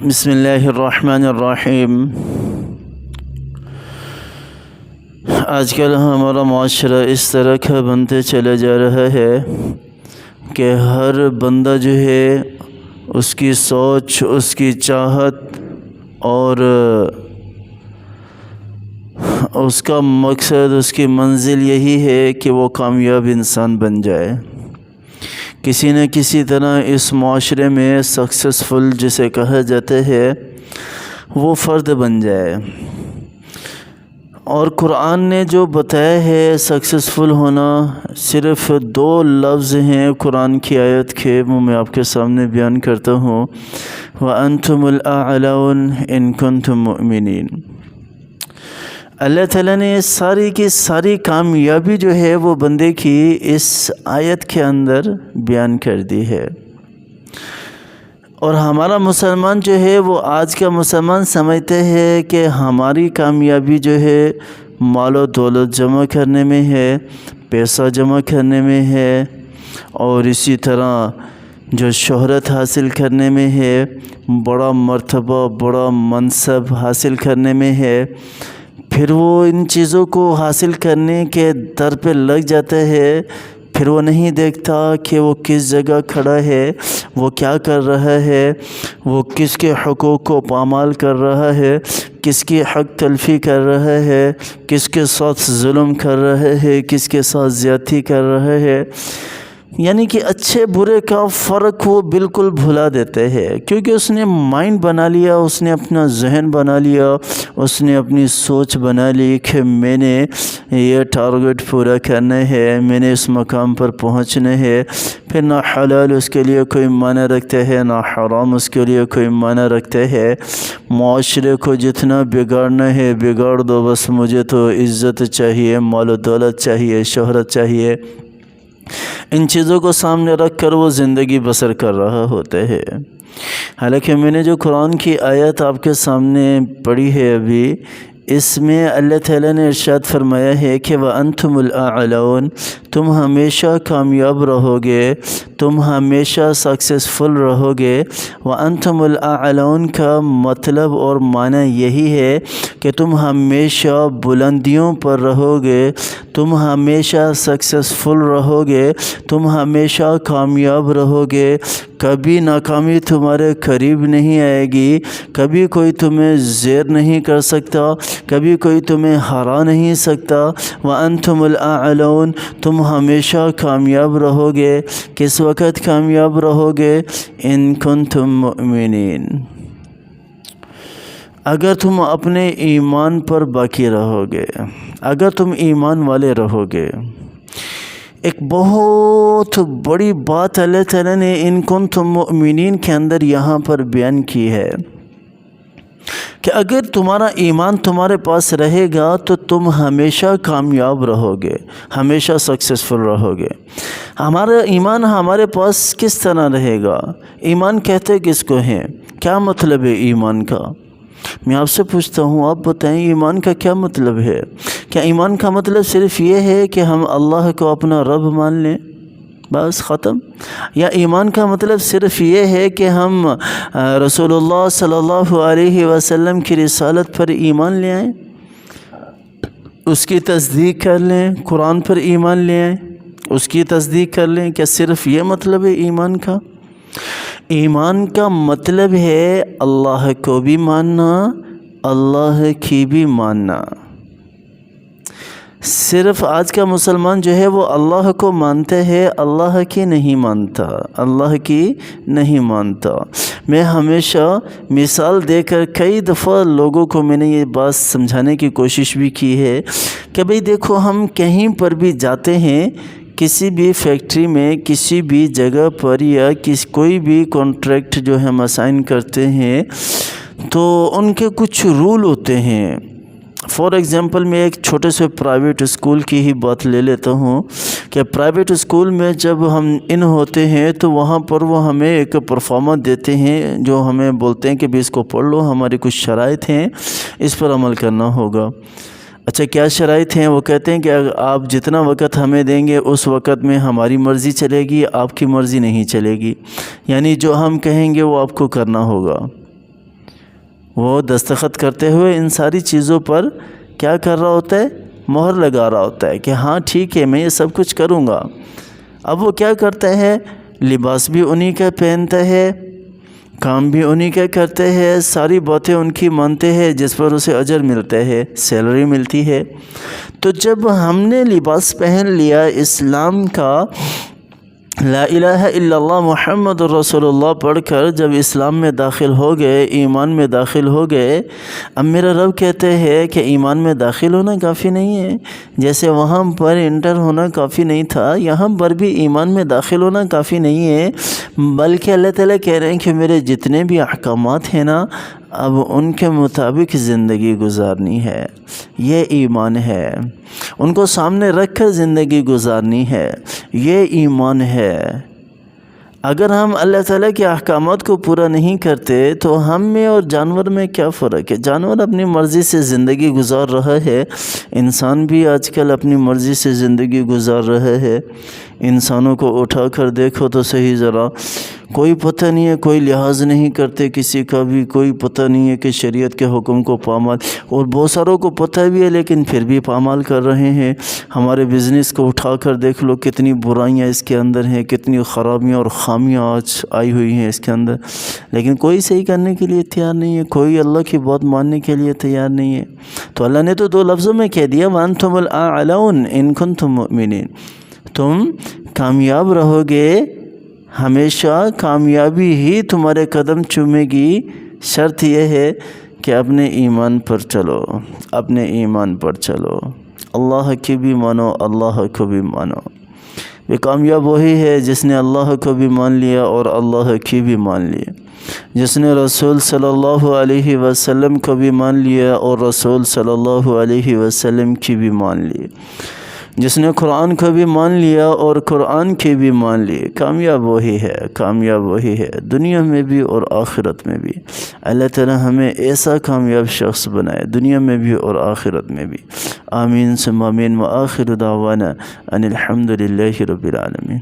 بسم اللہ الرحمن الرحیم۔ آج کل ہمارا معاشرہ اس طرح کا بنتے چلا جا رہا ہے کہ ہر بندہ جو ہے اس کی سوچ، اس کی چاہت اور اس کا مقصد، اس کی منزل یہی ہے کہ وہ کامیاب انسان بن جائے، کسی نہ کسی طرح اس معاشرے میں سکسیسفل جسے کہا جاتا ہے وہ فرد بن جائے۔ اور قرآن نے جو بتایا ہے سکسیسفل ہونا، صرف 2 لفظ ہیں قرآن کی آیت کے، وہ میں آپ کے سامنے بیان کرتا ہوں۔ وَأَنْتُمُ الْأَعْلَوْنَ إِن كُنتُم مُؤْمِنِينَ۔ اللہ تعالیٰ نے ساری کی ساری کامیابی جو ہے وہ بندے کی اس آیت کے اندر بیان کر دی ہے۔ اور ہمارا مسلمان جو ہے وہ آج کا مسلمان سمجھتے ہیں کہ ہماری کامیابی جو ہے مال و دولت جمع کرنے میں ہے، پیسہ جمع کرنے میں ہے، اور اسی طرح جو شہرت حاصل کرنے میں ہے، بڑا مرتبہ، بڑا منصب حاصل کرنے میں ہے۔ پھر وہ ان چیزوں کو حاصل کرنے کے در پہ لگ جاتا ہے، پھر وہ نہیں دیکھتا کہ وہ کس جگہ کھڑا ہے، وہ کیا کر رہا ہے، وہ کس کے حقوق کو پامال کر رہا ہے، کس کی حق تلفی کر رہا ہے، کس کے ساتھ ظلم کر رہا ہے، کس کے ساتھ زیادتی کر رہا ہے۔ یعنی کہ اچھے برے کا فرق وہ بالکل بھلا دیتے ہیں، کیونکہ اس نے مائنڈ بنا لیا، اس نے اپنا ذہن بنا لیا، اس نے اپنی سوچ بنا لی کہ میں نے یہ ٹارگٹ پورا کرنا ہے، میں نے اس مقام پر پہنچنا ہے۔ پھر نہ حلال اس کے لیے کوئی معنی رکھتا ہے، نہ حرام اس کے لیے کوئی معنی رکھتا ہے۔ معاشرے کو جتنا بگاڑنا ہے بگاڑ دو، بس مجھے تو عزت چاہیے، مال و دولت چاہیے، شہرت چاہیے۔ ان چیزوں کو سامنے رکھ کر وہ زندگی بسر کر رہا ہوتا ہے۔ حالانکہ میں نے جو قرآن کی آیت آپ کے سامنے پڑھی ہے ابھی، اس میں اللہ تعالیٰ نے ارشاد فرمایا ہے کہ وَأَنْتُمُ الْأَعْلَوْنَ، تم ہمیشہ کامیاب رہو گے، تم ہمیشہ سکسیسفل رہو گے۔ وَأَنْتُمُ الْأَعْلَوْنَ کا مطلب اور معنی یہی ہے کہ تم ہمیشہ بلندیوں پر رہو گے، تم ہمیشہ سکسیسفل رہو گے، تم ہمیشہ کامیاب رہو گے، کبھی ناکامی تمہارے قریب نہیں آئے گی، کبھی کوئی تمہیں زیر نہیں کر سکتا، کبھی کوئی تمہیں ہرا نہیں سکتا۔ وَأَنْتُمُ الْأَعْلَوْنَ، تم ہمیشہ کامیاب رہو گے۔ کس وقت کامیاب رہو گے؟ إِن كُنتُم مُؤْمِنِينَ، اگر تم اپنے ایمان پر باقی رہو گے، اگر تم ایمان والے رہو گے۔ ایک بہت بڑی بات اللہ تعالیٰ نے ان کنتم مؤمنین کے اندر یہاں پر بیان کی ہے کہ اگر تمہارا ایمان تمہارے پاس رہے گا تو تم ہمیشہ کامیاب رہو گے، ہمیشہ سکسیسفل رہو گے۔ ہمارا ایمان ہمارے پاس کس طرح رہے گا؟ ایمان کہتے کس کو ہیں؟ کیا مطلب ہے ایمان کا؟ میں آپ سے پوچھتا ہوں، آپ بتائیں ایمان کا کیا مطلب ہے؟ کیا ایمان کا مطلب صرف یہ ہے کہ ہم اللہ کو اپنا رب مان لیں، بس ختم؟ یا ایمان کا مطلب صرف یہ ہے کہ ہم رسول اللہ صلی اللہ علیہ وسلم کی رسالت پر ایمان لے آئیں، اس کی تصدیق کر لیں، قرآن پر ایمان لے آئیں، اس کی تصدیق کر لیں؟ کیا صرف یہ مطلب ہے ایمان کا؟ ایمان کا مطلب ہے اللہ کو بھی ماننا، اللہ کی بھی ماننا۔ صرف آج کا مسلمان جو ہے وہ اللہ کو مانتا ہے، اللہ کی نہیں مانتا، اللہ کی نہیں مانتا۔ میں ہمیشہ مثال دے کر کئی دفعہ لوگوں کو میں نے یہ بات سمجھانے کی کوشش بھی کی ہے کہ بھئی دیکھو، ہم کہیں پر بھی جاتے ہیں، کسی بھی فیکٹری میں، کسی بھی جگہ پر، یا کوئی بھی کانٹریکٹ جو ہم اسائن کرتے ہیں تو ان کے کچھ رول ہوتے ہیں۔ فار ایگزامپل میں ایک چھوٹے سے پرائیویٹ اسکول کی ہی بات لے لیتا ہوں کہ پرائیویٹ اسکول میں جب ہم ان ہوتے ہیں تو وہاں پر وہ ہمیں ایک پرفارمر دیتے ہیں، جو ہمیں بولتے ہیں کہ بھی اس کو پڑھ لو، ہماری کچھ شرائط ہیں، اس پر عمل کرنا ہوگا۔ اچھا کیا شرائط ہیں؟ وہ کہتے ہیں کہ آپ جتنا وقت ہمیں دیں گے اس وقت میں ہماری مرضی چلے گی، آپ کی مرضی نہیں چلے گی، یعنی جو ہم کہیں گے وہ آپ کو کرنا ہوگا۔ وہ دستخط کرتے ہوئے ان ساری چیزوں پر کیا کر رہا ہوتا ہے؟ مہر لگا رہا ہوتا ہے کہ ہاں ٹھیک ہے میں یہ سب کچھ کروں گا۔ اب وہ کیا کرتا ہے؟ لباس بھی انہی کا پہنتا ہے، کام بھی انہی کا کرتے ہیں، ساری باتیں ان کی مانتے ہیں جس پر اسے اجر ملتا ہے، سیلری ملتی ہے۔ تو جب ہم نے لباس پہن لیا اسلام کا، لا الہ الا اللہ محمد رسول اللہ پڑھ کر جب اسلام میں داخل ہو گئے، ایمان میں داخل ہو گئے، اب میرا رب کہتے ہیں کہ ایمان میں داخل ہونا کافی نہیں ہے، جیسے وہاں پر انٹر ہونا کافی نہیں تھا، یہاں پر بھی ایمان میں داخل ہونا کافی نہیں ہے، بلکہ اللہ تعالیٰ کہہ رہے ہیں کہ میرے جتنے بھی احکامات ہیں نا، اب ان کے مطابق زندگی گزارنی ہے۔ یہ ایمان ہے، ان کو سامنے رکھ کر زندگی گزارنی ہے، یہ ایمان ہے۔ اگر ہم اللہ تعالیٰ کے احکامات کو پورا نہیں کرتے تو ہم میں اور جانور میں کیا فرق ہے؟ جانور اپنی مرضی سے زندگی گزار رہا ہے، انسان بھی آج کل اپنی مرضی سے زندگی گزار رہا ہے۔ انسانوں کو اٹھا کر دیکھو تو صحیح، ذرا کوئی پتہ نہیں ہے، کوئی لحاظ نہیں کرتے کسی کا بھی، کوئی پتہ نہیں ہے کہ شریعت کے حکم کو پامال، اور بہت ساروں کو پتہ بھی ہے لیکن پھر بھی پامال کر رہے ہیں۔ ہمارے بزنس کو اٹھا کر دیکھ لو، کتنی برائیاں اس کے اندر ہیں، کتنی خرابیاں اور خامیاں آج آئی ہوئی ہیں اس کے اندر، لیکن کوئی صحیح کرنے کے لیے تیار نہیں ہے، کوئی اللہ کی بات ماننے کے لیے تیار نہیں ہے۔ تو اللہ نے تو 2 لفظوں میں کہہ دیا، وَأَنْتُمُ الْأَعْلَوْنَ إِن كُنتُم مُؤْمِنِينَ، تم کامیاب رہو گے، ہمیشہ کامیابی ہی تمہارے قدم چومے گی، شرط یہ ہے کہ اپنے ایمان پر چلو، اپنے ایمان پر چلو، اللہ کی بھی مانو، اللہ کو بھی مانو۔ یہ کامیاب وہی ہے جس نے اللہ کو بھی مان لیا اور اللہ کی بھی مان لی، جس نے رسول صلی اللہ علیہ وسلم کو بھی مان لیا اور رسول صلی اللہ علیہ وسلم کی بھی مان لی، جس نے قرآن کو بھی مان لیا اور قرآن کی بھی مان لی۔ کامیاب وہی ہے، کامیاب وہی ہے، دنیا میں بھی اور آخرت میں بھی۔ اللہ تعالی ہمیں ایسا کامیاب شخص بنائے، دنیا میں بھی اور آخرت میں بھی۔ آمین ثم آمین، وآخر دعوانا ان الحمد للہ رب العالمین۔